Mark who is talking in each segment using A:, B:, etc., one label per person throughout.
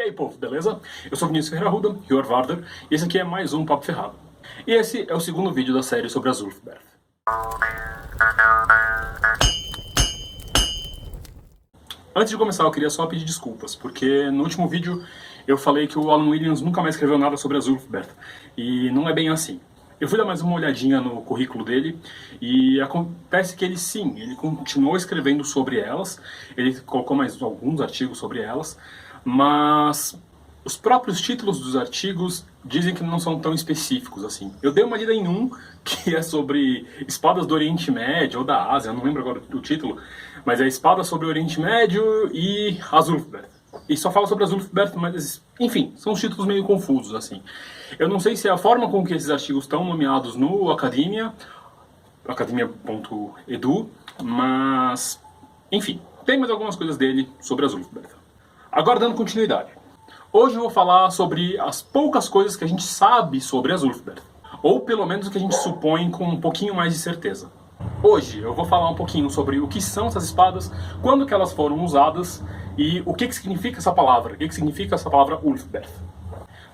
A: E aí, povo, beleza? Eu sou Vinícius Ferreira Arruda, Rior Varder, e esse aqui é mais um Papo Ferrado. E esse é o segundo vídeo da série sobre as Ulfberht. Antes de começar, eu queria só pedir desculpas, porque no último vídeo eu falei que o Alan Williams nunca mais escreveu nada sobre as Ulfberht, e não é bem assim. Eu fui dar mais uma olhadinha no currículo dele, e acontece que ele sim, ele continuou escrevendo sobre elas, ele colocou mais alguns artigos sobre elas, mas os próprios títulos dos artigos dizem que não são tão específicos assim. Eu dei uma lida em um, que é sobre espadas do Oriente Médio, ou da Ásia, não lembro agora o título, mas é Espadas sobre o Oriente Médio e as Ulfberht. E só fala sobre as Ulfberht, mas, enfim, são os títulos meio confusos, assim. Eu não sei se é a forma com que esses artigos estão nomeados no Academia, academia.edu, mas, enfim, tem mais algumas coisas dele sobre as Ulfberht. Agora, dando continuidade. Hoje eu vou falar sobre as poucas coisas que a gente sabe sobre as Ulfberht, ou pelo menos o que a gente supõe com um pouquinho mais de certeza. Hoje eu vou falar um pouquinho sobre o que são essas espadas, quando que elas foram usadas e o que significa essa palavra, o que significa essa palavra Ulfberht.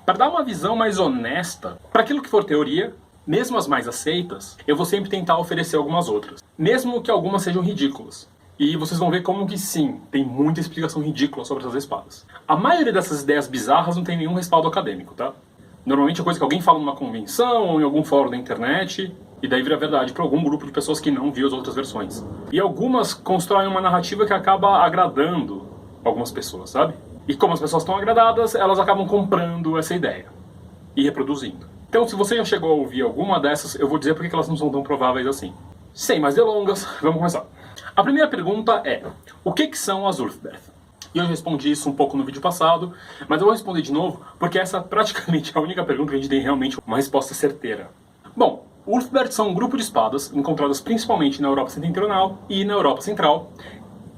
A: Para dar uma visão mais honesta, para aquilo que for teoria, mesmo as mais aceitas, eu vou sempre tentar oferecer algumas outras, mesmo que algumas sejam ridículas. E vocês vão ver como que sim, tem muita explicação ridícula sobre essas espadas. A maioria dessas ideias bizarras não tem nenhum respaldo acadêmico, tá? Normalmente é coisa que alguém fala numa convenção ou em algum fórum da internet, e daí vira verdade para algum grupo de pessoas que não viu as outras versões. E algumas constroem uma narrativa que acaba agradando algumas pessoas, sabe? E como as pessoas estão agradadas, elas acabam comprando essa ideia e reproduzindo. Então, se você já chegou a ouvir alguma dessas, eu vou dizer porque elas não são tão prováveis assim. Sem mais delongas, vamos começar. A primeira pergunta é, o que são as Ulfberht? E eu respondi isso um pouco no vídeo passado, mas eu vou responder de novo, porque essa é praticamente a única pergunta que a gente tem realmente uma resposta certeira. Bom, Ulfberht são um grupo de espadas encontradas principalmente na Europa Setentrional e na Europa Central,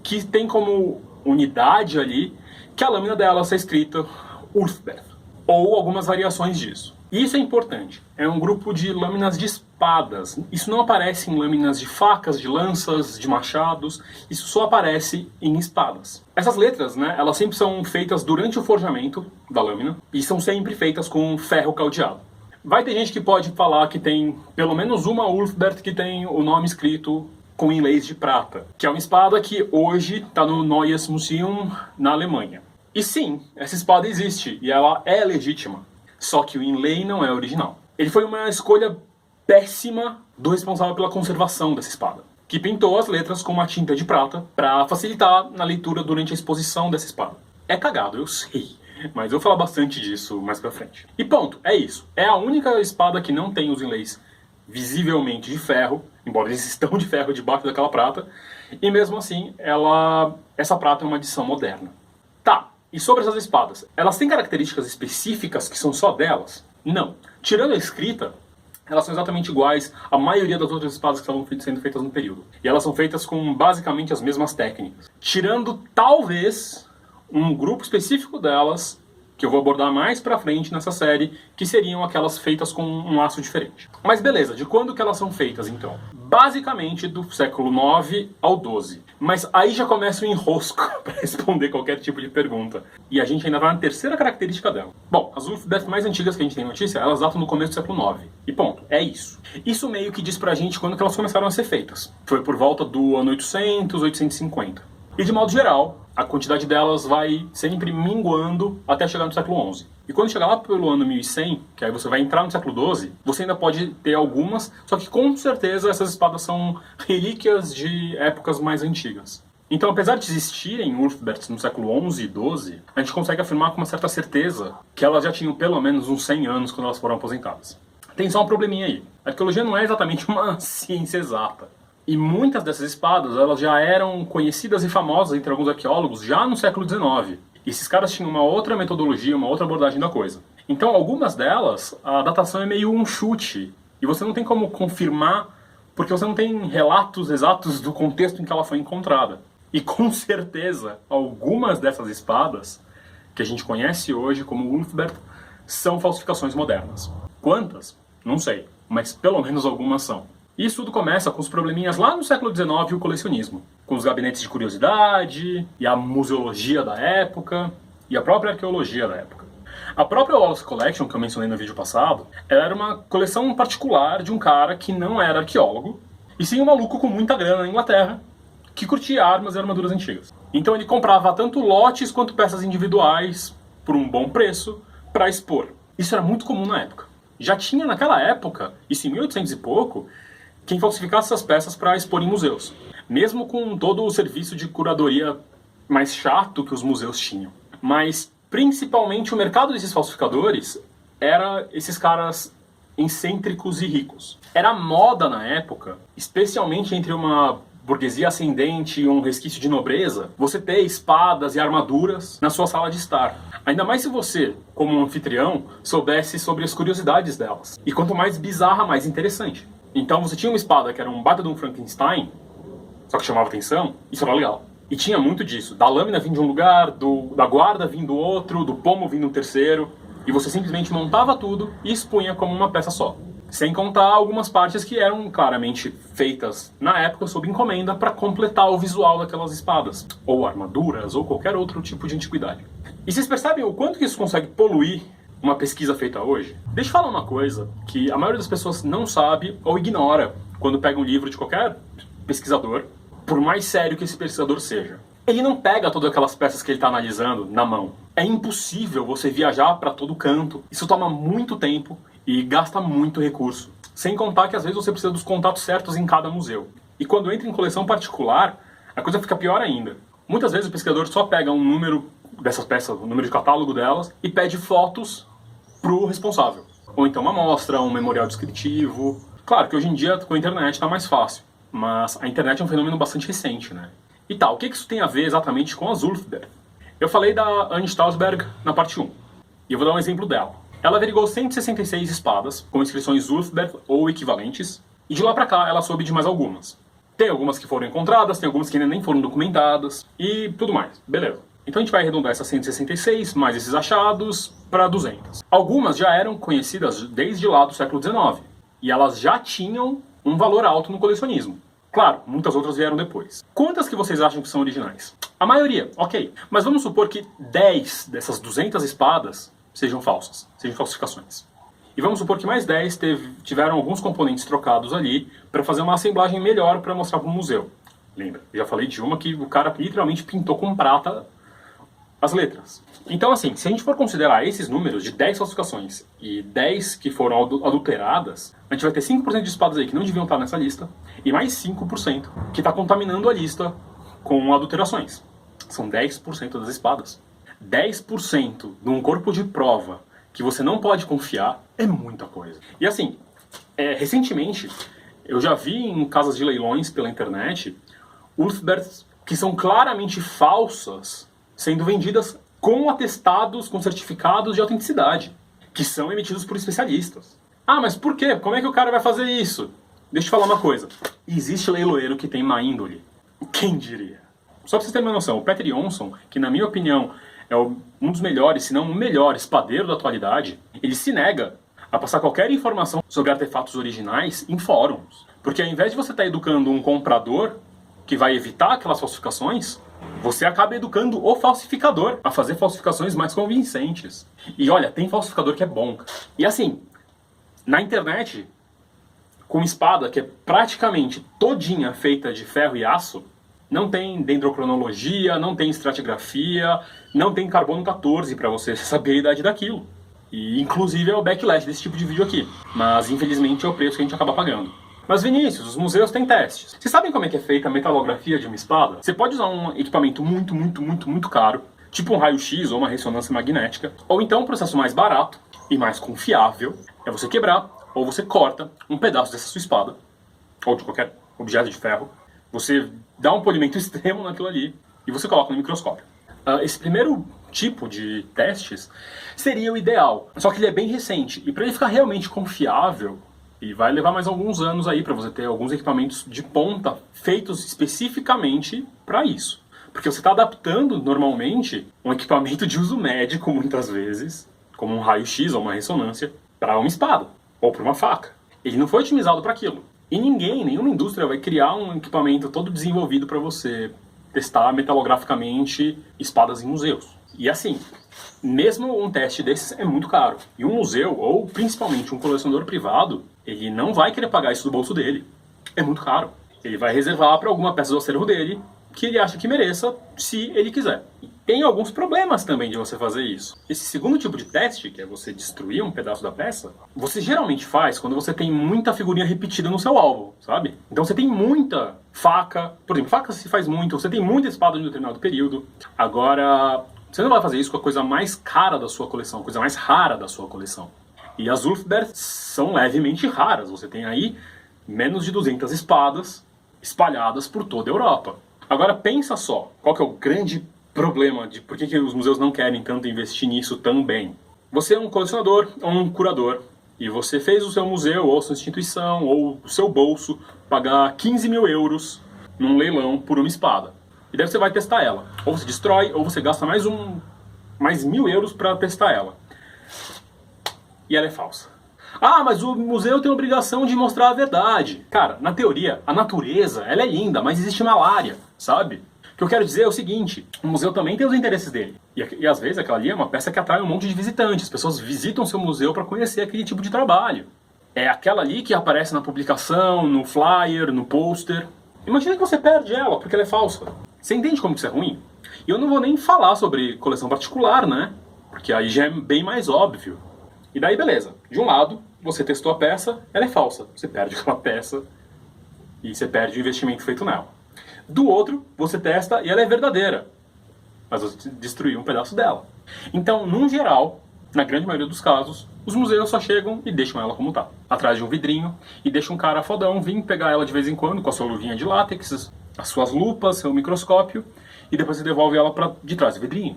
A: que tem como unidade ali que a lâmina dela está escrita Ulfberht, ou algumas variações disso. E isso é importante, é um grupo de lâminas de espadas. Isso não aparece em lâminas de facas, de lanças, de machados, isso só aparece em espadas. Essas letras, né, elas sempre são feitas durante o forjamento da lâmina e são sempre feitas com ferro caldeado. Vai ter gente que pode falar que tem pelo menos uma Ulfberht que tem o nome escrito com inlays de prata, que é uma espada que hoje está no Neues Museum na Alemanha. E sim, essa espada existe e ela é legítima. Só que o inlay não é original. Ele foi uma escolha péssima do responsável pela conservação dessa espada, que pintou as letras com uma tinta de prata para facilitar na leitura durante a exposição dessa espada. É cagado, eu sei, mas eu vou falar bastante disso mais pra frente. E ponto, é isso. É a única espada que não tem os inlays visivelmente de ferro, embora eles estão de ferro debaixo daquela prata, e mesmo assim, essa prata é uma adição moderna. Tá. E sobre essas espadas, elas têm características específicas que são só delas? Não. Tirando a escrita, elas são exatamente iguais à maioria das outras espadas que estavam sendo feitas no período. E elas são feitas com basicamente as mesmas técnicas. Tirando, talvez, um grupo específico delas, que eu vou abordar mais pra frente nessa série, que seriam aquelas feitas com um aço diferente. Mas beleza, de quando que elas são feitas então? Basicamente do século IX ao XII. Mas aí já começa o enrosco para responder qualquer tipo de pergunta. E a gente ainda vai na terceira característica dela. Bom, as Ulfberht mais antigas que a gente tem notícia, elas datam no começo do século IX. E ponto, é isso. Isso meio que diz pra gente quando que elas começaram a ser feitas. Foi por volta do ano 800, 850. E de modo geral, a quantidade delas vai sempre minguando até chegar no século XI. E quando chegar lá pelo ano 1100, que aí você vai entrar no século XII, você ainda pode ter algumas, só que com certeza essas espadas são relíquias de épocas mais antigas. Então, apesar de existirem Ulfberht no século XI e XII, a gente consegue afirmar com uma certa certeza que elas já tinham pelo menos uns 100 anos quando elas foram aposentadas. Tem só um probleminha aí. A arqueologia não é exatamente uma ciência exata. E muitas dessas espadas elas já eram conhecidas e famosas entre alguns arqueólogos já no século XIX. E esses caras tinham uma outra metodologia, uma outra abordagem da coisa. Então, algumas delas, a datação é meio um chute. E você não tem como confirmar, porque você não tem relatos exatos do contexto em que ela foi encontrada. E com certeza, algumas dessas espadas, que a gente conhece hoje como Ulfberht, são falsificações modernas. Quantas? Não sei, mas pelo menos algumas são. E isso tudo começa com os probleminhas lá no século XIX e o colecionismo. Com os gabinetes de curiosidade e a museologia da época. e a própria arqueologia da época. A própria Wallace Collection, que eu mencionei no vídeo passado, ela era uma coleção particular de um cara que não era arqueólogo, e sim um maluco com muita grana na Inglaterra, que curtia armas e armaduras antigas. Então ele comprava tanto lotes quanto peças individuais, por um bom preço, para expor. Isso era muito comum na época. Já tinha naquela época, isso em 1800 e pouco, quem falsificasse essas peças para expor em museus. Mesmo com todo o serviço de curadoria mais chato que os museus tinham. Mas, principalmente, o mercado desses falsificadores era esses caras excêntricos e ricos. Era moda na época, especialmente entre uma burguesia ascendente e um resquício de nobreza, você ter espadas e armaduras na sua sala de estar. Ainda mais se você, como um anfitrião, soubesse sobre as curiosidades delas. E quanto mais bizarra, mais interessante. Então você tinha uma espada que era um baita de um Frankenstein, só que chamava atenção, isso era legal. E tinha muito disso, da lâmina vindo de um lugar, da guarda vindo do outro, do pomo vindo um terceiro, e você simplesmente montava tudo e expunha como uma peça só. Sem contar algumas partes que eram claramente feitas na época sob encomenda para completar o visual daquelas espadas, ou armaduras, ou qualquer outro tipo de antiguidade. E vocês percebem o quanto que isso consegue poluir uma pesquisa feita hoje? Deixa eu falar uma coisa que a maioria das pessoas não sabe ou ignora quando pega um livro de qualquer pesquisador, por mais sério que esse pesquisador seja. Ele não pega todas aquelas peças que ele está analisando na mão. É impossível você viajar para todo canto. Isso toma muito tempo e gasta muito recurso. Sem contar que às vezes você precisa dos contatos certos em cada museu. E quando entra em coleção particular, a coisa fica pior ainda. Muitas vezes o pesquisador só pega um número dessas peças, o número de catálogo delas, e pede fotos pro responsável. Ou então uma amostra, um memorial descritivo. Claro que hoje em dia com a internet está mais fácil. Mas a internet é um fenômeno bastante recente, né? E tá, o que isso tem a ver exatamente com as Ulfberth? Eu falei da Anne Stausberg na parte 1. E eu vou dar um exemplo dela. Ela averigou 166 espadas, com inscrições Ulfberth ou equivalentes, e de lá pra cá ela soube de mais algumas. Tem algumas que foram encontradas, tem algumas que ainda nem foram documentadas, e tudo mais. Beleza. Então a gente vai arredondar essas 166, mais esses achados, para 200. Algumas já eram conhecidas desde lá do século XIX, e elas já tinham um valor alto no colecionismo. Claro, muitas outras vieram depois. Quantas que vocês acham que são originais? A maioria, ok. Mas vamos supor que 10 dessas 200 espadas sejam falsas, sejam falsificações. E vamos supor que mais 10 tiveram alguns componentes trocados ali para fazer uma assemblagem melhor para mostrar para o museu. Lembra? Eu já falei de uma que o cara literalmente pintou com prata as letras. Então assim, se a gente for considerar esses números de 10 falsificações e 10 que foram adulteradas, a gente vai ter 5% de espadas aí que não deviam estar nessa lista e mais 5% que está contaminando a lista com adulterações. São 10% das espadas. 10% de um corpo de prova que você não pode confiar é muita coisa. E assim, recentemente eu já vi em casas de leilões pela internet Ulfberths que são claramente falsas sendo vendidas com atestados, com certificados de autenticidade, que são emitidos por especialistas. Ah, mas por quê? Como é que o cara vai fazer isso? Deixa eu falar uma coisa. Existe leiloeiro que tem má índole. Quem diria? Só pra vocês terem uma noção, o Peter Johnson, que na minha opinião é um dos melhores, se não o melhor espadeiro da atualidade, ele se nega a passar qualquer informação sobre artefatos originais em fóruns. Porque ao invés de você estar educando um comprador que vai evitar aquelas falsificações, você acaba educando o falsificador a fazer falsificações mais convincentes. E olha, tem falsificador que é bom. E assim, na internet, com espada que é praticamente todinha feita de ferro e aço, não tem dendrocronologia, não tem estratigrafia, não tem carbono 14 para você saber a idade daquilo. E inclusive é o backlash desse tipo de vídeo aqui. Mas infelizmente é o preço que a gente acaba pagando. Mas Vinícius, os museus têm testes. Vocês sabem como é que é feita a metalografia de uma espada? Você pode usar um equipamento muito caro, tipo um raio-x ou uma ressonância magnética, ou então um processo mais barato e mais confiável é você quebrar ou você corta um pedaço dessa sua espada, ou de qualquer objeto de ferro, você dá um polimento extremo naquilo ali e você coloca no microscópio. Esse primeiro tipo de testes seria o ideal, só que ele é bem recente, e para ele ficar realmente confiável, e vai levar mais alguns anos aí para você ter alguns equipamentos de ponta feitos especificamente para isso. Porque você está adaptando normalmente um equipamento de uso médico, muitas vezes, como um raio-x ou uma ressonância, para uma espada ou para uma faca. Ele não foi otimizado para aquilo. E nenhuma indústria vai criar um equipamento todo desenvolvido para você testar metalograficamente espadas em museus. E assim, mesmo um teste desses é muito caro. E um museu, ou principalmente um colecionador privado, ele não vai querer pagar isso do bolso dele. É muito caro. Ele vai reservar para alguma peça do acervo dele que ele acha que mereça, se ele quiser. E tem alguns problemas também de você fazer isso. Esse segundo tipo de teste, que é você destruir um pedaço da peça, você geralmente faz quando você tem muita figurinha repetida no seu alvo, sabe? Então você tem muita faca, por exemplo, faca se faz muito, você tem muita espada em um determinado período. Agora, você não vai fazer isso com a coisa mais cara da sua coleção, a coisa mais rara da sua coleção. E as Ulfberth são levemente raras. Você tem aí menos de 200 espadas espalhadas por toda a Europa. Agora pensa só, qual que é o grande problema de por que os museus não querem tanto investir nisso também. Você é um colecionador ou um curador e você fez o seu museu ou sua instituição ou o seu bolso pagar 15 mil euros num leilão por uma espada. E daí você vai testar ela. Ou você destrói ou você gasta mais 1.000 euros para testar ela. E ela é falsa. Ah, mas o museu tem a obrigação de mostrar a verdade. Cara, na teoria, a natureza, ela é linda, mas existe malária, sabe? O que eu quero dizer é o seguinte, o museu também tem os interesses dele. E às vezes aquela ali é uma peça que atrai um monte de visitantes. As pessoas visitam seu museu para conhecer aquele tipo de trabalho. É aquela ali que aparece na publicação, no flyer, no pôster. Imagina que você perde ela, porque ela é falsa. Você entende como que isso é ruim? E eu não vou nem falar sobre coleção particular, né? Porque aí já é bem mais óbvio. E daí, beleza. De um lado, você testou a peça, ela é falsa. Você perde aquela peça e você perde o investimento feito nela. Do outro, você testa e ela é verdadeira. Mas você destruiu um pedaço dela. Então, num geral, na grande maioria dos casos, os museus só chegam e deixam ela como tá. Atrás de um vidrinho e deixam um cara fodão vir pegar ela de vez em quando com a sua luvinha de látex, as suas lupas, seu microscópio, e depois você devolve ela para de trás do vidrinho.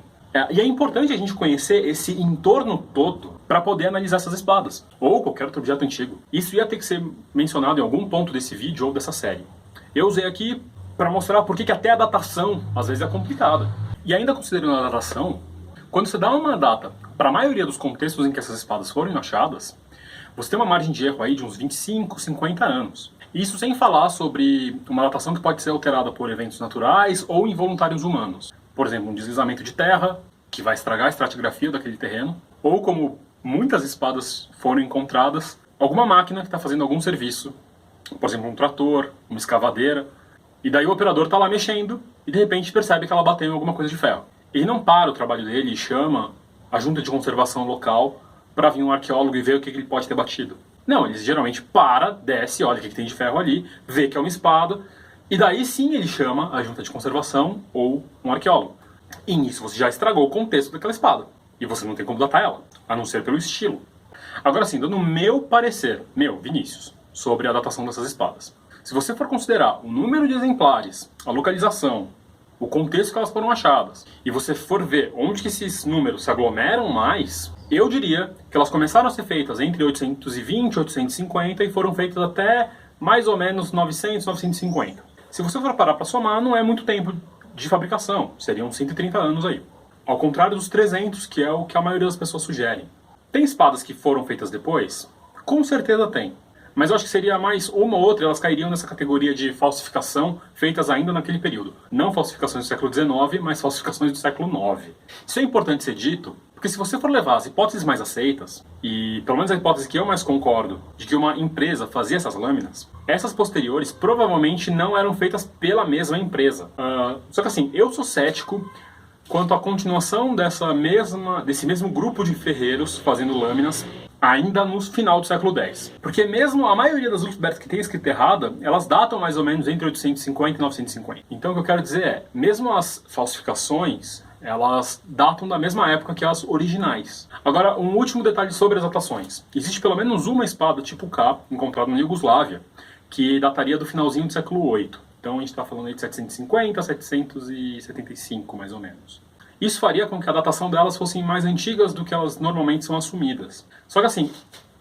A: E é importante a gente conhecer esse entorno todo para poder analisar essas espadas, ou qualquer outro objeto antigo. Isso ia ter que ser mencionado em algum ponto desse vídeo ou dessa série. Eu usei aqui para mostrar por que até a datação às vezes é complicada. E ainda considerando a datação, quando você dá uma data para a maioria dos contextos em que essas espadas foram achadas, você tem uma margem de erro aí de uns 25, 50 anos. Isso sem falar sobre uma datação que pode ser alterada por eventos naturais ou involuntários humanos. Por exemplo, um deslizamento de terra, que vai estragar a estratigrafia daquele terreno, ou como muitas espadas foram encontradas, alguma máquina que está fazendo algum serviço, por exemplo, um trator, uma escavadeira, e daí o operador está lá mexendo e de repente percebe que ela bateu em alguma coisa de ferro. Ele não para o trabalho dele e chama a junta de conservação local para vir um arqueólogo e ver o que ele pode ter batido. Não, ele geralmente para, desce, olha o que tem de ferro ali, vê que é uma espada, e daí sim ele chama a junta de conservação ou um arqueólogo. E nisso você já estragou o contexto daquela espada. E você não tem como datar ela, a não ser pelo estilo. Agora sim, dando o meu parecer, Vinícius, sobre a datação dessas espadas. Se você for considerar o número de exemplares, a localização, o contexto que elas foram achadas, e você for ver onde que esses números se aglomeram mais, eu diria que elas começaram a ser feitas entre 820 e 850 e foram feitas até mais ou menos 900, 950. Se você for parar para somar, não é muito tempo de fabricação, seriam 130 anos aí. Ao contrário dos 300, que é o que a maioria das pessoas sugerem. Tem espadas que foram feitas depois? Com certeza tem. Mas eu acho que seria mais uma ou outra, elas cairiam nessa categoria de falsificação feitas ainda naquele período. Não falsificações do século XIX, mas falsificações do século IX. Isso é importante ser dito, porque se você for levar as hipóteses mais aceitas, e pelo menos a hipótese que eu mais concordo, de que uma empresa fazia essas lâminas, essas posteriores provavelmente não eram feitas pela mesma empresa. Só que assim, eu sou cético quanto à continuação desse mesmo grupo de ferreiros fazendo lâminas ainda no final do século X. Porque mesmo a maioria das Ulfberth que tem escrita errada, elas datam mais ou menos entre 850 e 950. Então o que eu quero dizer é, mesmo as falsificações, elas datam da mesma época que as originais. Agora, um último detalhe sobre as datações. Existe pelo menos uma espada tipo K, encontrada na Iugoslávia, que dataria do finalzinho do século VIII. Então a gente está falando aí de 750 a 775, mais ou menos. Isso faria com que a datação delas fossem mais antigas do que elas normalmente são assumidas. Só que assim,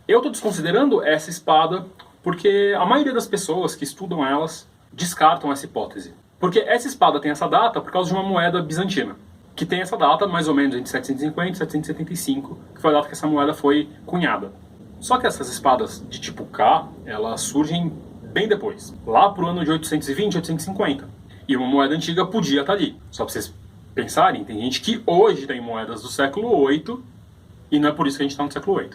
A: eu estou desconsiderando essa espada porque a maioria das pessoas que estudam elas descartam essa hipótese. Porque essa espada tem essa data por causa de uma moeda bizantina, que tem essa data mais ou menos entre 750 e 775, que foi a data que essa moeda foi cunhada. Só que essas espadas de tipo K, elas surgem bem depois, lá pro ano de 820, 850. E uma moeda antiga podia estar ali. Só para vocês pensarem, tem gente que hoje tem moedas do século VIII e não é por isso que a gente está no século VIII.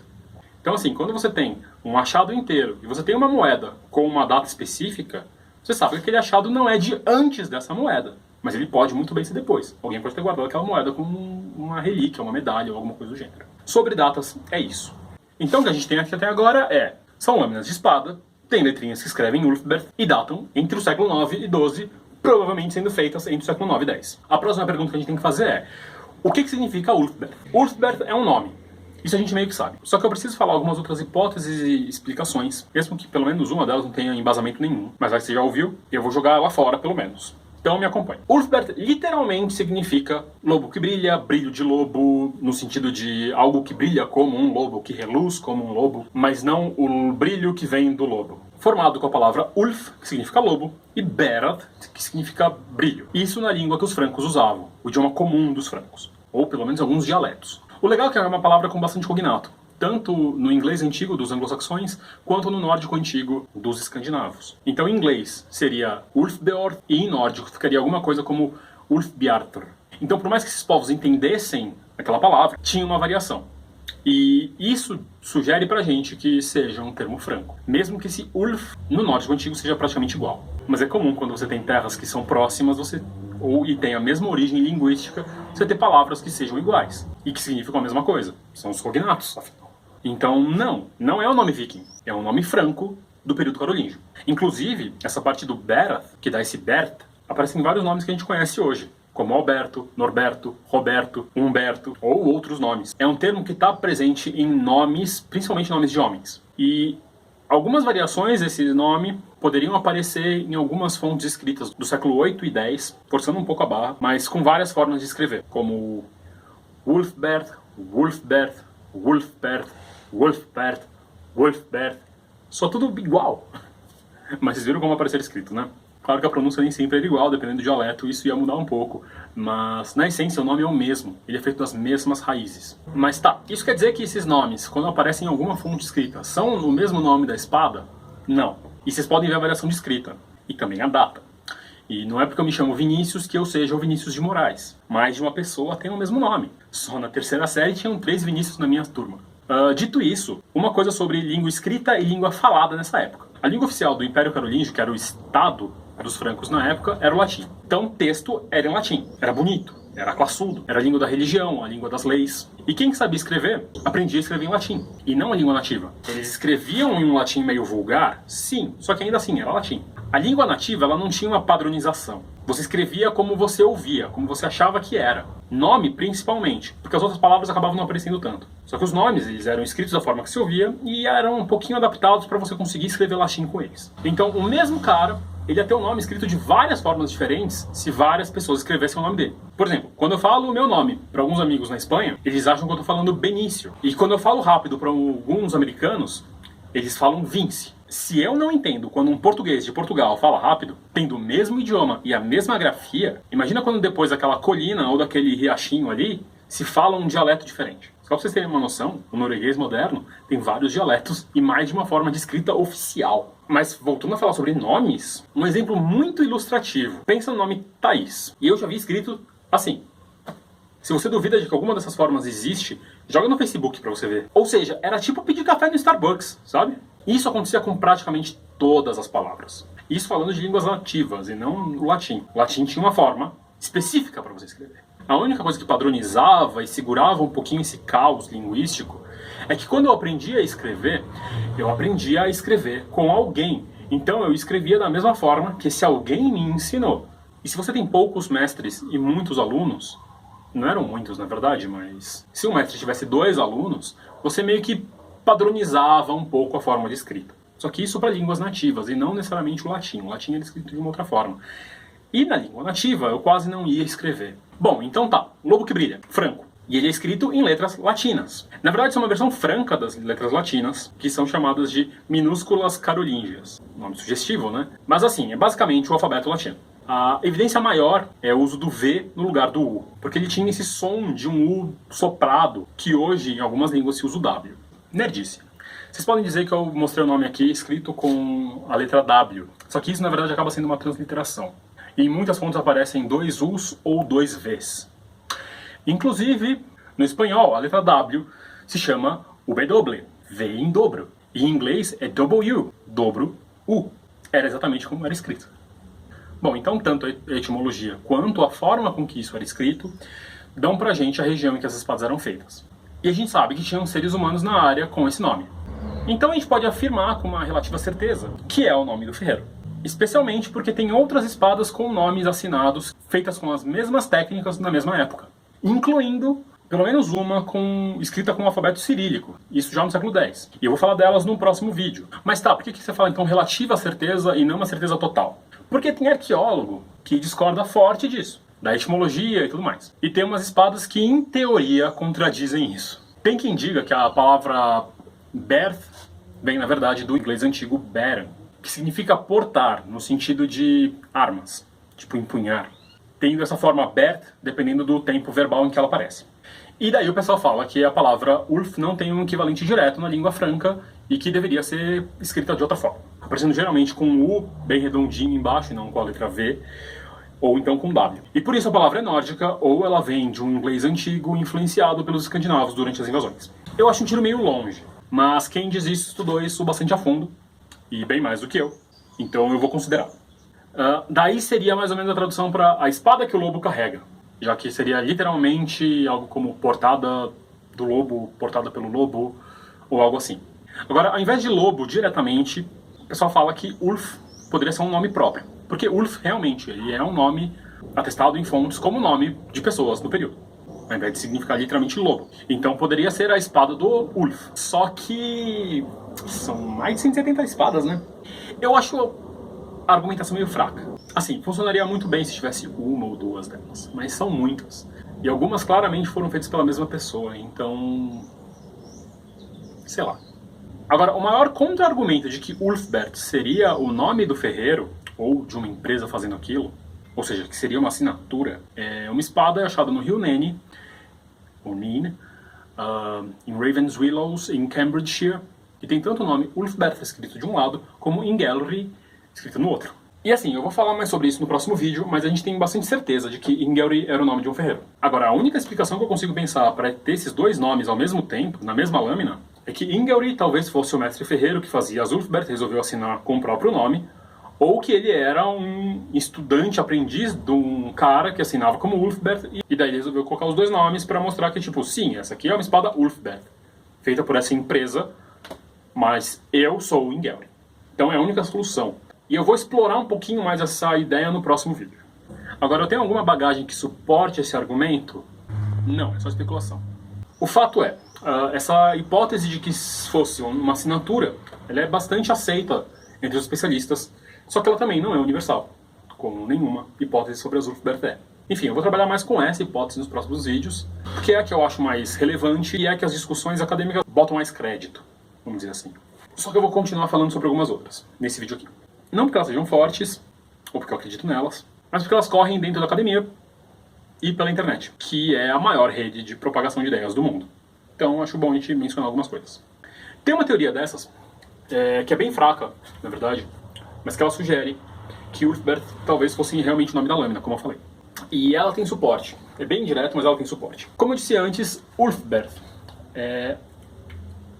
A: Então assim, quando você tem um achado inteiro e você tem uma moeda com uma data específica, você sabe que aquele achado não é de antes dessa moeda, mas ele pode muito bem ser depois. Alguém pode ter guardado aquela moeda como uma relíquia, uma medalha ou alguma coisa do gênero. Sobre datas, é isso. Então o que a gente tem aqui até agora são lâminas de espada, tem letrinhas que escrevem Ulfberht e datam entre o século IX e XII, provavelmente sendo feitas entre o século IX e X. A próxima pergunta que a gente tem que fazer é: o que significa Ulfberht? Ulfberht é um nome. Isso a gente meio que sabe. Só que eu preciso falar algumas outras hipóteses e explicações, mesmo que pelo menos uma delas não tenha embasamento nenhum. Mas já que você já ouviu, eu vou jogar ela fora pelo menos. Então me acompanhe. Ulfberht literalmente significa lobo que brilha, brilho de lobo, no sentido de algo que brilha como um lobo, que reluz como um lobo, mas não o brilho que vem do lobo. Formado com a palavra Ulf, que significa lobo, e Berad, que significa brilho. Isso na língua que os francos usavam, o idioma comum dos francos, ou pelo menos alguns dialetos. O legal é que é uma palavra com bastante cognato, tanto no inglês antigo dos anglo-saxões, quanto no nórdico antigo dos escandinavos. Então em inglês seria Ulfbeorn, e em nórdico ficaria alguma coisa como Ulfbjartr. Então por mais que esses povos entendessem aquela palavra, tinha uma variação. E isso sugere pra gente que seja um termo franco, mesmo que esse Ulf no nórdico antigo seja praticamente igual. Mas é comum quando você tem terras que são próximas, e tem a mesma origem linguística, você ter palavras que sejam iguais e que significam a mesma coisa. São os cognatos, afinal. Então não é um nome viking, é um nome franco do período carolíngio. Inclusive, essa parte do Berath, que dá esse Bert, aparece em vários nomes que a gente conhece hoje, como Alberto, Norberto, Roberto, Humberto ou outros nomes. É um termo que está presente em nomes, principalmente nomes de homens. E algumas variações desse nome poderiam aparecer em algumas fontes escritas do século VIII e X, forçando um pouco a barra, mas com várias formas de escrever, como Wulfberht, Wulfberht, Wulfbert, Wulfbert, Wulfbert. Só tudo igual. Mas vocês viram como aparecer escrito, né? Claro que a pronúncia nem sempre era igual, dependendo do dialeto, isso ia mudar um pouco. Mas, na essência, o nome é o mesmo. Ele é feito das mesmas raízes. Mas tá, isso quer dizer que esses nomes, quando aparecem em alguma fonte escrita, são o mesmo nome da espada? Não. E vocês podem ver a variação de escrita. E também a data. E não é porque eu me chamo Vinícius que eu seja o Vinícius de Moraes. Mais de uma pessoa tem o mesmo nome. Só na terceira série tinham 3 Vinícius na minha turma. Dito isso, uma coisa sobre língua escrita e língua falada nessa época. A língua oficial do Império Carolíngio, que era o Estado dos francos na época, era o latim. Então o texto era em latim. Era bonito, era classudo, era a língua da religião, a língua das leis. E quem sabia escrever, aprendia a escrever em latim, e não a língua nativa. Eles escreviam em um latim meio vulgar, sim, só que ainda assim era latim. A língua nativa ela não tinha uma padronização. Você escrevia como você ouvia, como você achava que era. Nome, principalmente, porque as outras palavras acabavam não aparecendo tanto. Só que os nomes, eles eram escritos da forma que se ouvia e eram um pouquinho adaptados para você conseguir escrever latim com eles. Então, o mesmo cara, ele ia ter o nome escrito de várias formas diferentes se várias pessoas escrevessem o nome dele. Por exemplo, quando eu falo o meu nome para alguns amigos na Espanha, eles acham que eu estou falando Benício. E quando eu falo rápido para alguns americanos, eles falam Vince. Se eu não entendo quando um português de Portugal fala rápido, tendo o mesmo idioma e a mesma grafia, imagina quando depois daquela colina ou daquele riachinho ali, se fala um dialeto diferente. Só pra vocês terem uma noção, o norueguês moderno tem vários dialetos e mais de uma forma de escrita oficial. Mas voltando a falar sobre nomes, um exemplo muito ilustrativo. Pensa no nome Thaís. E eu já vi escrito assim. Se você duvida de que alguma dessas formas existe, joga no Facebook pra você ver. Ou seja, era tipo pedir café no Starbucks, sabe? Isso acontecia com praticamente todas as palavras. Isso falando de línguas nativas e não o latim. O latim tinha uma forma específica para você escrever. A única coisa que padronizava e segurava um pouquinho esse caos linguístico é que quando eu aprendia a escrever com alguém. Então eu escrevia da mesma forma que esse alguém me ensinou. E se você tem poucos mestres e muitos alunos, não eram muitos na verdade, mas se um mestre tivesse 2 alunos, você meio que padronizava um pouco a forma de escrita. Só que isso para línguas nativas e não necessariamente o latim. O latim era escrito de uma outra forma. E na língua nativa eu quase não ia escrever. Bom, então tá. Lobo que brilha. Franco. E ele é escrito em letras latinas. Na verdade, isso é uma versão franca das letras latinas, que são chamadas de minúsculas carolíngias. Nome sugestivo, né? Mas assim, é basicamente o alfabeto latino. A evidência maior é o uso do V no lugar do U, porque ele tinha esse som de um U soprado, que hoje em algumas línguas se usa o W. Nerdice. Vocês podem dizer que eu mostrei o nome aqui escrito com a letra W, só que isso na verdade acaba sendo uma transliteração. E em muitas fontes aparecem 2 U's ou 2 V's. Inclusive, no espanhol, a letra W se chama W, V em dobro. E em inglês é W, dobro U. Era exatamente como era escrito. Bom, então tanto a etimologia quanto a forma com que isso era escrito dão pra gente a região em que as espadas eram feitas. E a gente sabe que tinham seres humanos na área com esse nome. Então a gente pode afirmar com uma relativa certeza que é o nome do ferreiro. Especialmente porque tem outras espadas com nomes assinados feitas com as mesmas técnicas na mesma época. Incluindo pelo menos uma escrita com o alfabeto cirílico, isso já no século X. E eu vou falar delas no próximo vídeo. Mas tá, por que você fala então relativa certeza e não uma certeza total? Porque tem arqueólogo que discorda forte disso, da etimologia e tudo mais. E tem umas espadas que, em teoria, contradizem isso. Tem quem diga que a palavra berth vem, na verdade, do inglês antigo beren, que significa portar, no sentido de armas, tipo empunhar. Tendo essa forma berth, dependendo do tempo verbal em que ela aparece. E daí o pessoal fala que a palavra Ulf não tem um equivalente direto na língua franca e que deveria ser escrita de outra forma, aparecendo geralmente com um U bem redondinho embaixo e não com a letra V, ou então com W. E por isso a palavra é nórdica, ou ela vem de um inglês antigo influenciado pelos escandinavos durante as invasões. Eu acho um tiro meio longe, mas quem diz isso estudou isso bastante a fundo, e bem mais do que eu, então eu vou considerar. Daí seria mais ou menos a tradução para a espada que o lobo carrega, já que seria literalmente algo como portada do lobo, portada pelo lobo, ou algo assim. Agora, ao invés de lobo diretamente, o pessoal fala que Ulf poderia ser um nome próprio, porque Ulf realmente ele é um nome atestado em fontes como nome de pessoas do período, ao invés de significar literalmente lobo. Então poderia ser a espada do Ulf. Só que são mais de 170 espadas, né? Eu acho a argumentação meio fraca. Assim, funcionaria muito bem se tivesse uma ou duas delas, mas são muitas. E algumas claramente foram feitas pela mesma pessoa, então... sei lá. Agora, o maior contra-argumento de que Ulfbert seria o nome do ferreiro, ou de uma empresa fazendo aquilo, ou seja, que seria uma assinatura, é uma espada achada no rio Nene, ou Nene, em Ravenswillows, em Cambridgeshire, que tem tanto o nome Ulfbert escrito de um lado, como Ingelri escrito no outro. E assim, eu vou falar mais sobre isso no próximo vídeo, mas a gente tem bastante certeza de que Ingelri era o nome de um ferreiro. Agora, a única explicação que eu consigo pensar para ter esses dois nomes ao mesmo tempo, na mesma lâmina, é que Ingelri talvez fosse o mestre ferreiro que fazia as Ulfbert, resolveu assinar com o próprio nome, ou que ele era um estudante, aprendiz de um cara que assinava como Ulfbert, e daí ele resolveu colocar os dois nomes para mostrar que, tipo, sim, essa aqui é uma espada Ulfbert, feita por essa empresa, mas eu sou o Ingelri. Então é a única solução. E eu vou explorar um pouquinho mais essa ideia no próximo vídeo. Agora, eu tenho alguma bagagem que suporte esse argumento? Não, é só especulação. O fato é, essa hipótese de que fosse uma assinatura, ela é bastante aceita entre os especialistas, só que ela também não é universal, como nenhuma hipótese sobre as Ulfbert é. Enfim, eu vou trabalhar mais com essa hipótese nos próximos vídeos, porque é a que eu acho mais relevante e é a que as discussões acadêmicas botam mais crédito, vamos dizer assim. Só que eu vou continuar falando sobre algumas outras, nesse vídeo aqui. Não porque elas sejam fortes, ou porque eu acredito nelas, mas porque elas correm dentro da academia e pela internet, que é a maior rede de propagação de ideias do mundo. Então acho bom a gente mencionar algumas coisas. Tem uma teoria dessas, que é bem fraca, na verdade, mas que ela sugere que Ulfbert talvez fosse realmente o nome da lâmina, como eu falei. E ela tem suporte. É bem indireto, mas ela tem suporte. Como eu disse antes, Ulfbert é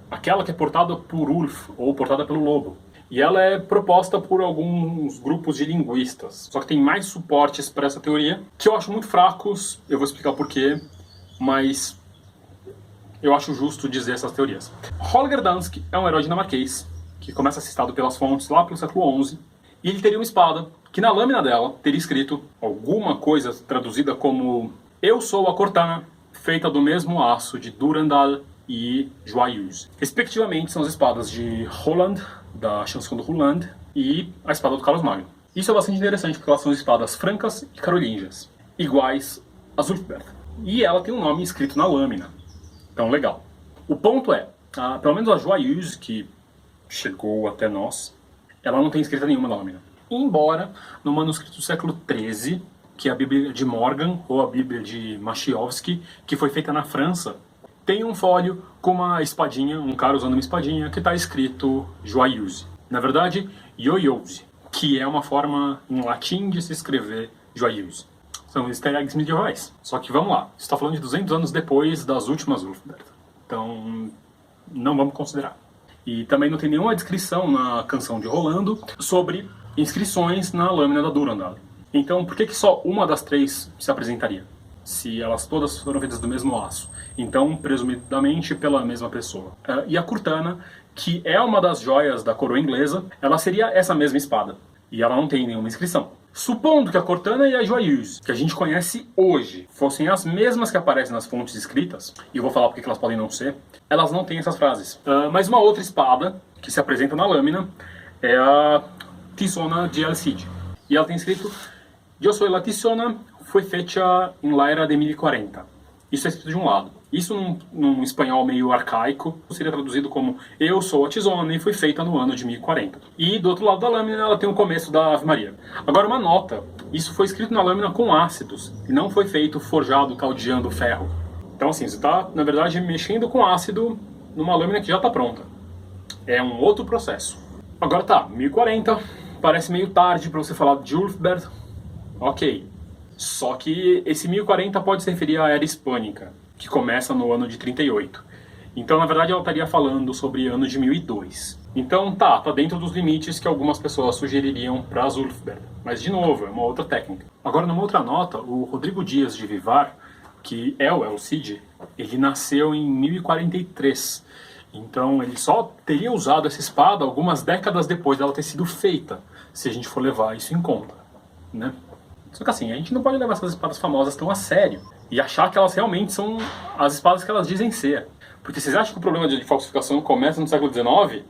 A: aquela que é portada por Ulf, ou portada pelo lobo. E ela é proposta por alguns grupos de linguistas. Só que tem mais suportes para essa teoria, que eu acho muito fracos, eu vou explicar porquê, mas eu acho justo dizer essas teorias. Holger Dansk é um herói dinamarquês, que começa a ser citado pelas fontes lá pelo século XI, e ele teria uma espada, que na lâmina dela teria escrito alguma coisa traduzida como "Eu sou a Cortana, feita do mesmo aço de Durandal e Joyeuse". Respectivamente, são as espadas de Roland, da Chanson do Roland, e a espada do Carlos Magno. Isso é bastante interessante porque elas são espadas francas e carolingias, iguais às Ulfbert. E ela tem um nome escrito na lâmina. Então, legal. O ponto é, pelo menos a Joyeuse, que chegou até nós, ela não tem escrita nenhuma na lâmina. Embora, no manuscrito do século XIII, que é a Bíblia de Morgan, ou a Bíblia de Machiovski, que foi feita na França, tem um fólio com uma espadinha, um cara usando uma espadinha, que está escrito Joyeuse. Na verdade, Yoyose, que é uma forma em latim de se escrever Joyeuse. São easter eggs medievais. Só que vamos lá, você está falando de 200 anos depois das últimas Ulfberth. Então, não vamos considerar. E também não tem nenhuma descrição na Canção de Rolando sobre inscrições na lâmina da Durandal. Então, por que só uma das três se apresentaria? Se elas todas foram feitas do mesmo aço. Então, presumidamente, pela mesma pessoa. E a Cortana, que é uma das joias da coroa inglesa, ela seria essa mesma espada. E ela não tem nenhuma inscrição. Supondo que a Cortana e a Joyeuse, que a gente conhece hoje, fossem as mesmas que aparecem nas fontes escritas, e eu vou falar porque elas podem não ser, elas não têm essas frases. Mas uma outra espada, que se apresenta na lâmina, é a Tizona de El Cid. E ela tem escrito: Eu sou la Tizona, foi feita em la era de 1040. Isso é escrito de um lado. Isso num espanhol meio arcaico seria traduzido como Eu sou a Tizona e foi feita no ano de 1040. E do outro lado da lâmina ela tem o começo da Ave Maria. Agora uma nota, isso foi escrito na lâmina com ácidos e não foi feito forjado caldeando ferro. Então assim, você está na verdade mexendo com ácido numa lâmina que já está pronta. É um outro processo. Agora tá, 1040, parece meio tarde para você falar de Ulfberth. Ok. Só que esse 1040 pode se referir à Era Hispânica, que começa no ano de 38. Então, na verdade, ela estaria falando sobre ano de 1002. Então, tá dentro dos limites que algumas pessoas sugeririam para as Ulfberth. Mas, de novo, é uma outra técnica. Agora, numa outra nota, o Rodrigo Dias de Vivar, que é o El Cid, ele nasceu em 1043. Então, ele só teria usado essa espada algumas décadas depois dela ter sido feita, se a gente for levar isso em conta, né? Só que assim, a gente não pode levar essas espadas famosas tão a sério e achar que elas realmente são as espadas que elas dizem ser. Porque vocês acham que o problema de falsificação começa no século XIX?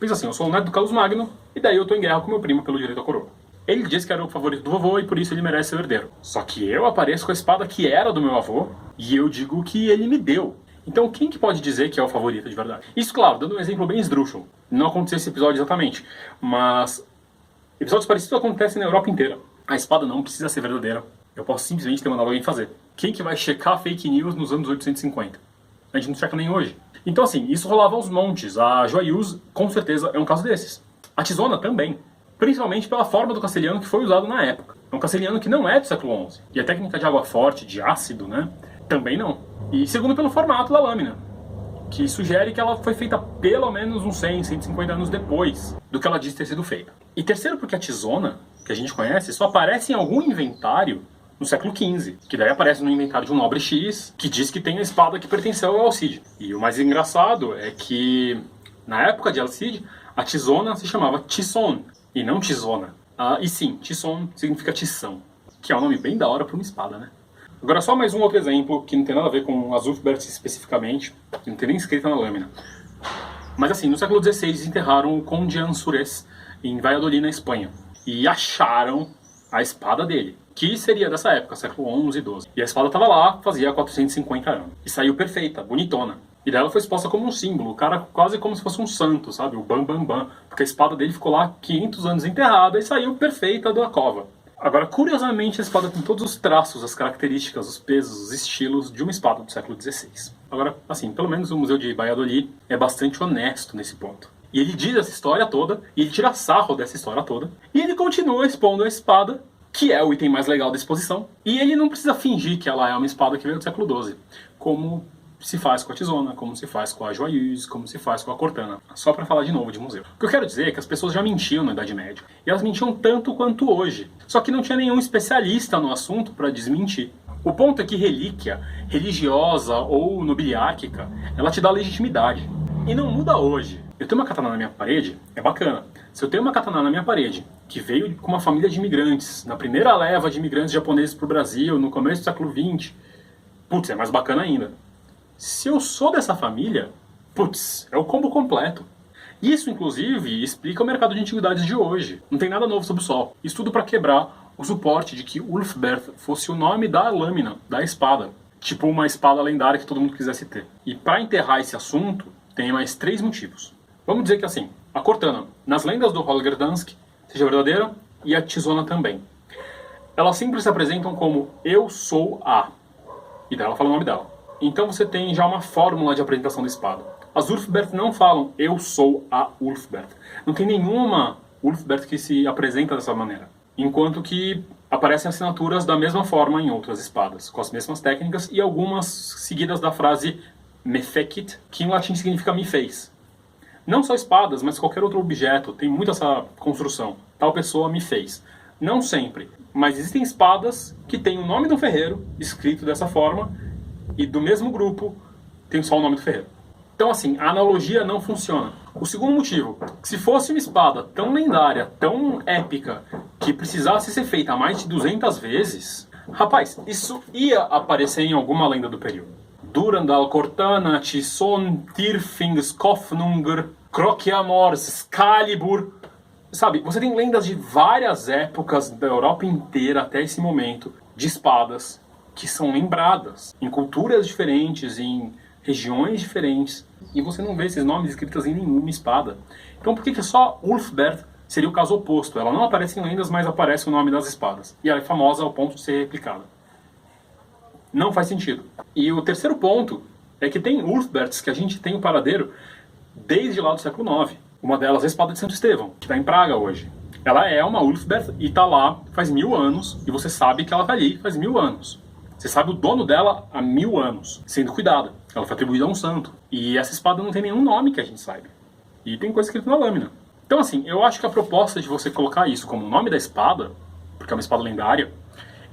A: Pensa assim, eu sou o neto do Carlos Magno e daí eu tô em guerra com meu primo pelo direito à coroa. Ele disse que era o favorito do vovô e por isso ele merece ser herdeiro. Só que eu apareço com a espada que era do meu avô e eu digo que ele me deu. Então quem que pode dizer que é o favorito de verdade? Isso, claro, dando um exemplo bem esdrúxulo. Não aconteceu esse episódio exatamente, mas episódios parecidos acontecem na Europa inteira. A espada não precisa ser verdadeira. Eu posso simplesmente ter mandado alguém fazer. Quem que vai checar fake news nos anos 850? A gente não checa nem hoje. Então assim, isso rolava aos montes. A Joyeuse, com certeza, é um caso desses. A Tizona também. Principalmente pela forma do castelhano que foi usado na época. É um castelhano que não é do século XI. E a técnica de água forte, de ácido, né? Também não. E segundo pelo formato da lâmina, que sugere que ela foi feita pelo menos uns 100, 150 anos depois do que ela diz ter sido feita. E terceiro porque a Tizona, que a gente conhece, só aparece em algum inventário no século XV, que daí aparece no inventário de um nobre X, que diz que tem a espada que pertenceu ao El Cid. E o mais engraçado é que, na época de El Cid, a Tizona se chamava Tison, e não Tizona. E sim, Tison significa tição, que é um nome bem da hora para uma espada, né? Agora só mais um outro exemplo, que não tem nada a ver com as Ulfberth especificamente, que não tem nem escrita na lâmina. Mas assim, no século XVI enterraram o Conde Ansúrez em Valladolid, na Espanha. E acharam a espada dele, que seria dessa época, século XI e XII. E a espada estava lá, fazia 450 anos. E saiu perfeita, bonitona. E daí ela foi exposta como um símbolo, o cara quase como se fosse um santo, sabe? O Bam Bam Bam. Porque a espada dele ficou lá 500 anos enterrada e saiu perfeita da cova. Agora, curiosamente, a espada tem todos os traços, as características, os pesos, os estilos de uma espada do século XVI. Agora, assim, pelo menos o Museu de Valladolid é bastante honesto nesse ponto. E ele diz essa história toda, e ele tira sarro dessa história toda, e ele continua expondo a espada, que é o item mais legal da exposição, e ele não precisa fingir que ela é uma espada que veio do século XII, como se faz com a Tizona, como se faz com a Joyeuse, como se faz com a Cortana. Só para falar de novo de museu. O que eu quero dizer é que as pessoas já mentiam na Idade Média. E elas mentiam tanto quanto hoje. Só que não tinha nenhum especialista no assunto para desmentir. O ponto é que relíquia, religiosa ou nobiliárquica, ela te dá legitimidade. E não muda hoje. Eu tenho uma katana na minha parede, é bacana. Se eu tenho uma katana na minha parede, que veio com uma família de imigrantes, na primeira leva de imigrantes japoneses para o Brasil, no começo do século XX, putz, é mais bacana ainda. Se eu sou dessa família, putz, é o combo completo. Isso, inclusive, explica o mercado de antiguidades de hoje. Não tem nada novo sob o sol. Isso tudo para quebrar o suporte de que Ulfberth fosse o nome da lâmina, da espada. Tipo uma espada lendária que todo mundo quisesse ter. E para enterrar esse assunto, tem mais 3 motivos. Vamos dizer que assim, a Cortana, nas lendas do Holger Dansk, seja verdadeira, e a Tizona também. Elas sempre se apresentam como Eu Sou A. E daí ela fala o nome dela. Então você tem já uma fórmula de apresentação da espada. As Ulfberth não falam Eu sou a Ulfberth. Não tem nenhuma Ulfberht que se apresenta dessa maneira. Enquanto que aparecem assinaturas da mesma forma em outras espadas, com as mesmas técnicas e algumas seguidas da frase me fecit, que em latim significa me fez. Não só espadas, mas qualquer outro objeto, tem muito essa construção. Tal pessoa me fez. Não sempre, mas existem espadas que têm o nome do ferreiro escrito dessa forma e do mesmo grupo tem só o nome do ferreiro. Então assim, a analogia não funciona. O segundo motivo, se fosse uma espada tão lendária, tão épica, que precisasse ser feita mais de 200 vezes, rapaz, isso ia aparecer em alguma lenda do período. Durandal, Cortana, Tison, Tyrfing, Skofnungr, Croquiamor, Excalibur. Sabe, você tem lendas de várias épocas da Europa inteira até esse momento, de espadas, que são lembradas em culturas diferentes, em regiões diferentes, e você não vê esses nomes escritos em nenhuma espada. Então por que só Ulfberht seria o caso oposto? Ela não aparece em lendas, mas aparece o nome das espadas. E ela é famosa ao ponto de ser replicada. Não faz sentido. E o terceiro ponto é que tem Ulfberts que a gente tem o paradeiro desde lá do século IX. Uma delas é a espada de Santo Estevão, que está em Praga hoje. Ela é uma Ulfberht e está lá faz 1000 anos, e você sabe que ela está ali faz 1000 anos. Você sabe o dono dela há 1000 anos, sendo cuidada. Ela foi atribuída a um santo. E essa espada não tem nenhum nome que a gente saiba. E tem coisa escrita na lâmina. Então assim, eu acho que a proposta de você colocar isso como o nome da espada, porque é uma espada lendária,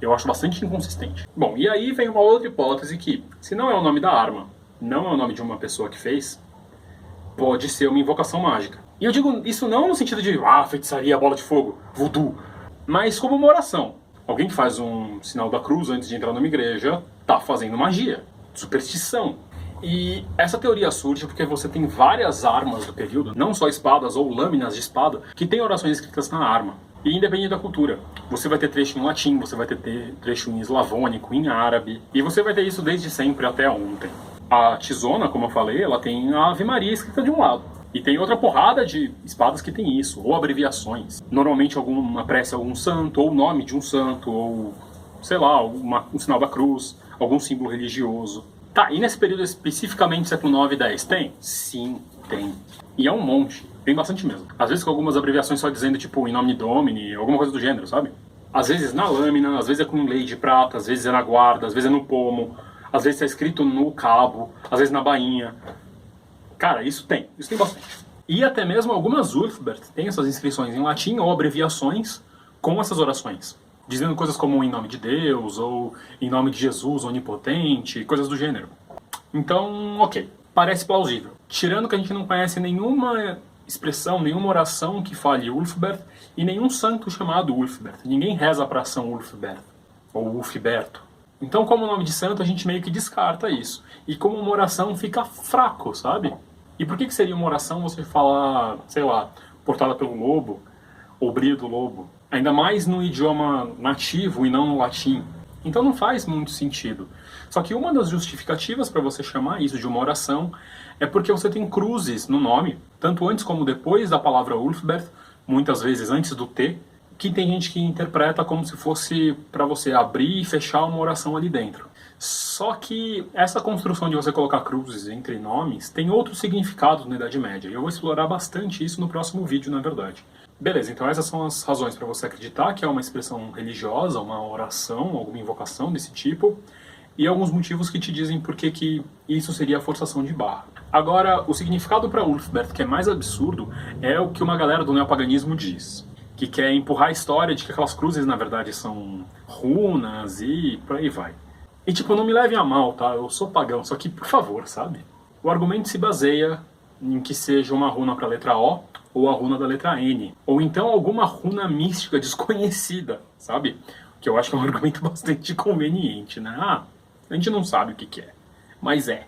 A: eu acho bastante inconsistente. Bom, e aí vem uma outra hipótese que, se não é o nome da arma, não é o nome de uma pessoa que fez, pode ser uma invocação mágica. E eu digo isso não no sentido de, feitiçaria, bola de fogo, voodoo, mas como uma oração. Alguém que faz um sinal da cruz antes de entrar numa igreja, tá fazendo magia, superstição. E essa teoria surge porque você tem várias armas do período, não só espadas ou lâminas de espada, que tem orações escritas na arma. E independente da cultura, você vai ter trecho em latim, você vai ter trecho em eslavônico, em árabe, e você vai ter isso desde sempre até ontem. A Tizona, como eu falei, ela tem a Ave Maria escrita de um lado. E tem outra porrada de espadas que tem isso, ou abreviações. Normalmente alguma prece a algum santo, ou o nome de um santo, ou, sei lá, um sinal da cruz, algum símbolo religioso. Tá, e nesse período especificamente século IX e X, tem? Sim, tem. E é um monte, tem bastante mesmo. Às vezes com algumas abreviações só dizendo, tipo, em nome Domini, alguma coisa do gênero, sabe? Às vezes na lâmina, às vezes é com lei de prata, às vezes é na guarda, às vezes é no pomo, às vezes está escrito no cabo, às vezes na bainha. Cara, isso tem bastante. E até mesmo algumas Ulfberht têm essas inscrições em latim ou abreviações com essas orações, dizendo coisas como em nome de Deus, ou em nome de Jesus onipotente, coisas do gênero. Então, ok, parece plausível. Tirando que a gente não conhece nenhuma expressão, nenhuma oração que fale Ulfberht e nenhum santo chamado Ulfberht. Ninguém reza para São Ulfberht ou Ulfberto. Então, como nome de santo, a gente meio que descarta isso. E como uma oração fica fraco, sabe? E por que seria uma oração você falar, sei lá, portada pelo lobo, ou brilho do lobo? Ainda mais no idioma nativo e não no latim. Então não faz muito sentido. Só que uma das justificativas para você chamar isso de uma oração é porque você tem cruzes no nome, tanto antes como depois da palavra Ulfberht, muitas vezes antes do T, que tem gente que interpreta como se fosse para você abrir e fechar uma oração ali dentro. Só que essa construção de você colocar cruzes entre nomes tem outros significados na Idade Média, e eu vou explorar bastante isso no próximo vídeo, na verdade. Beleza, então essas são as razões para você acreditar que é uma expressão religiosa, uma oração, alguma invocação desse tipo, e alguns motivos que te dizem por que isso seria a forçação de barra. Agora, o significado para Ulfberht, que é mais absurdo, é o que uma galera do neopaganismo diz, que quer empurrar a história de que aquelas cruzes, na verdade, são runas e por aí vai. E tipo, não me levem a mal, tá? Eu sou pagão, só que, por favor, sabe? O argumento se baseia em que seja uma runa para a letra O ou a runa da letra N. Ou então alguma runa mística desconhecida, sabe? Que eu acho que é um argumento bastante conveniente, né? A gente não sabe o que é, mas é.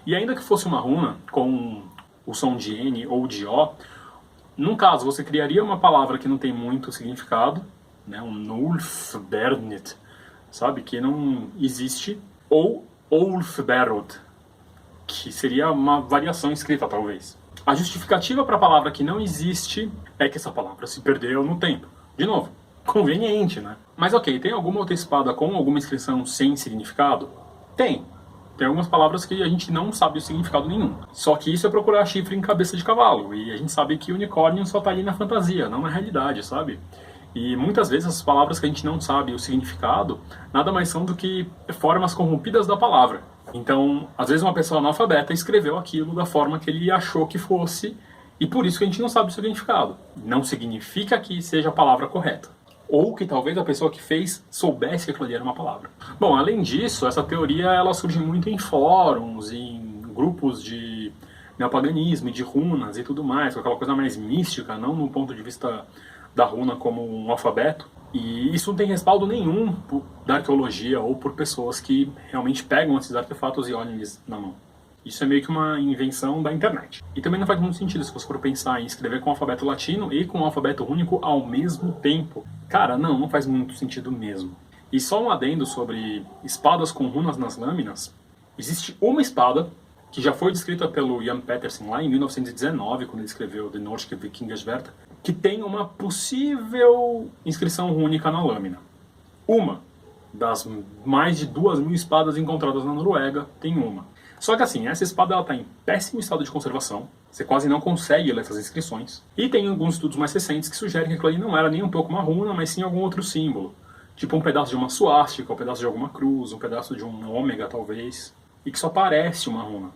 A: E ainda que fosse uma runa com o som de N ou de O, num caso você criaria uma palavra que não tem muito significado, né? Um Ulfbernit, sabe? Que não existe. Ou Ulfberot, que seria uma variação escrita, talvez. A justificativa para a palavra que não existe é que essa palavra se perdeu no tempo. De novo, conveniente, né? Mas ok, tem alguma outra espada com alguma inscrição sem significado? Tem. Tem algumas palavras que a gente não sabe o significado nenhum. Só que isso é procurar chifre em cabeça de cavalo. E a gente sabe que unicórnio só tá ali na fantasia, não na realidade, sabe? E muitas vezes as palavras que a gente não sabe o significado nada mais são do que formas corrompidas da palavra. Então, às vezes uma pessoa analfabeta escreveu aquilo da forma que ele achou que fosse e por isso que a gente não sabe o significado. Não significa que seja a palavra correta. Ou que talvez a pessoa que fez soubesse que aquilo ali era uma palavra. Bom, além disso, essa teoria ela surge muito em fóruns, em grupos de neopaganismo, de runas e tudo mais, com aquela coisa mais mística, não no ponto de vista da runa como um alfabeto. E isso não tem respaldo nenhum da arqueologia ou por pessoas que realmente pegam esses artefatos e olham eles na mão. Isso é meio que uma invenção da internet. E também não faz muito sentido se você for pensar em escrever com o alfabeto latino e com o alfabeto único ao mesmo tempo. Cara, não faz muito sentido mesmo. E só um adendo sobre espadas com runas nas lâminas. Existe uma espada que já foi descrita pelo Jan Petersen lá em 1919, quando ele escreveu The Norske Vikingasverta, que tem uma possível inscrição rúnica na lâmina. Uma das mais de 2.000 espadas encontradas na Noruega tem uma. Só que assim, essa espada está em péssimo estado de conservação, você quase não consegue ler essas inscrições, e tem alguns estudos mais recentes que sugerem que aquilo ali não era nem um pouco uma runa, mas sim algum outro símbolo. Tipo um pedaço de uma suástica, um pedaço de alguma cruz, um pedaço de um ômega talvez, e que só parece uma runa.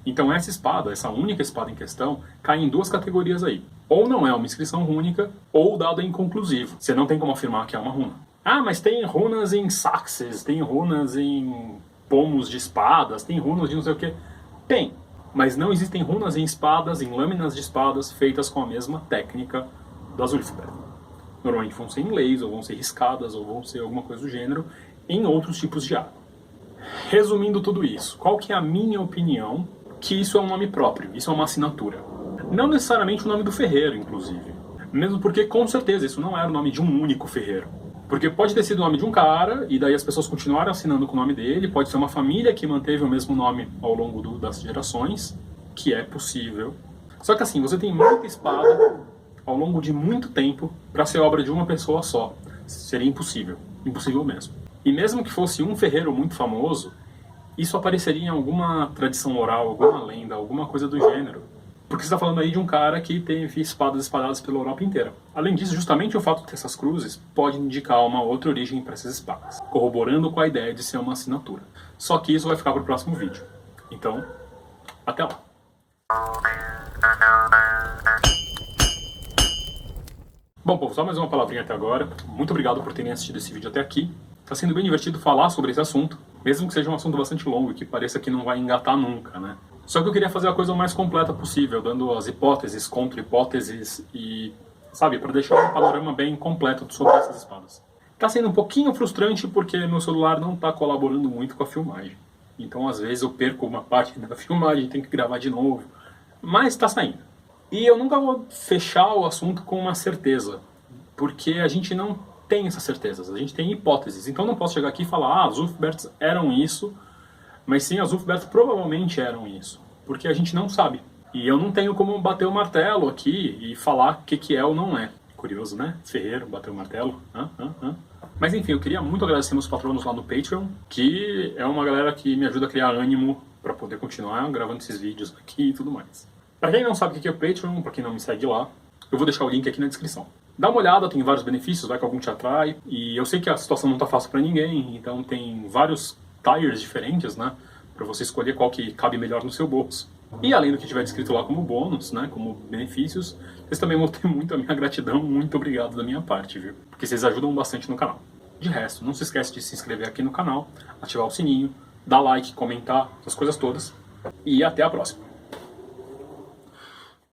A: Então essa espada, essa única espada em questão, cai em duas categorias aí. Ou não é uma inscrição rúnica, ou o dado é inconclusivo. Você não tem como afirmar que é uma runa. Ah, mas tem runas em saxes, tem runas em pomos de espadas, tem runas de não sei o que. Tem, mas não existem runas em espadas, em lâminas de espadas feitas com a mesma técnica das Ulfberht. Normalmente vão ser inlays, ou vão ser riscadas, ou vão ser alguma coisa do gênero, em outros tipos de água. Resumindo tudo isso, qual que é a minha opinião? Que isso é um nome próprio, isso é uma assinatura. Não necessariamente o nome do ferreiro, inclusive. Mesmo porque, com certeza, isso não era o nome de um único ferreiro. Porque pode ter sido o nome de um cara, e daí as pessoas continuaram assinando com o nome dele, pode ser uma família que manteve o mesmo nome ao longo das gerações, que é possível. Só que assim, você tem muita espada ao longo de muito tempo para ser obra de uma pessoa só. Seria impossível, impossível mesmo. E mesmo que fosse um ferreiro muito famoso, isso apareceria em alguma tradição oral, alguma lenda, alguma coisa do gênero. Porque você está falando aí de um cara que teve espadas espalhadas pela Europa inteira. Além disso, justamente o fato de ter essas cruzes pode indicar uma outra origem para essas espadas, corroborando com a ideia de ser uma assinatura. Só que isso vai ficar para o próximo vídeo. Então, até lá. Bom, povo, só mais uma palavrinha até agora. Muito obrigado por terem assistido esse vídeo até aqui. Está sendo bem divertido falar sobre esse assunto, mesmo que seja um assunto bastante longo e que pareça que não vai engatar nunca, né? Só que eu queria fazer a coisa o mais completa possível, dando as hipóteses, contra-hipóteses e, sabe, para deixar um panorama bem completo sobre essas espadas. Tá sendo um pouquinho frustrante porque meu celular não tá colaborando muito com a filmagem. Então, às vezes, eu perco uma parte da filmagem, tenho que gravar de novo. Mas tá saindo. E eu nunca vou fechar o assunto com uma certeza, porque a gente não tem essas certezas, a gente tem hipóteses. Então, não posso chegar aqui e falar, as Ulfberts eram isso, mas sim, as Ulfberts provavelmente eram isso, porque a gente não sabe. E eu não tenho como bater o martelo aqui e falar o que é ou não é. Curioso, né? Ferreiro, bater o martelo. Mas enfim, eu queria muito agradecer meus patronos lá no Patreon, que é uma galera que me ajuda a criar ânimo para poder continuar gravando esses vídeos aqui e tudo mais. Para quem não sabe o que é o Patreon, para quem não me segue lá, eu vou deixar o link aqui na descrição. Dá uma olhada, tem vários benefícios, vai que algum te atrai. E eu sei que a situação não tá fácil para ninguém, então tem vários tiers diferentes, né? Para você escolher qual que cabe melhor no seu bolso. E além do que tiver descrito lá como bônus, né? Como benefícios, vocês também vão ter muito a minha gratidão, muito obrigado da minha parte, viu? Porque vocês ajudam bastante no canal. De resto, não se esquece de se inscrever aqui no canal, ativar o sininho, dar like, comentar, essas coisas todas. E até a próxima.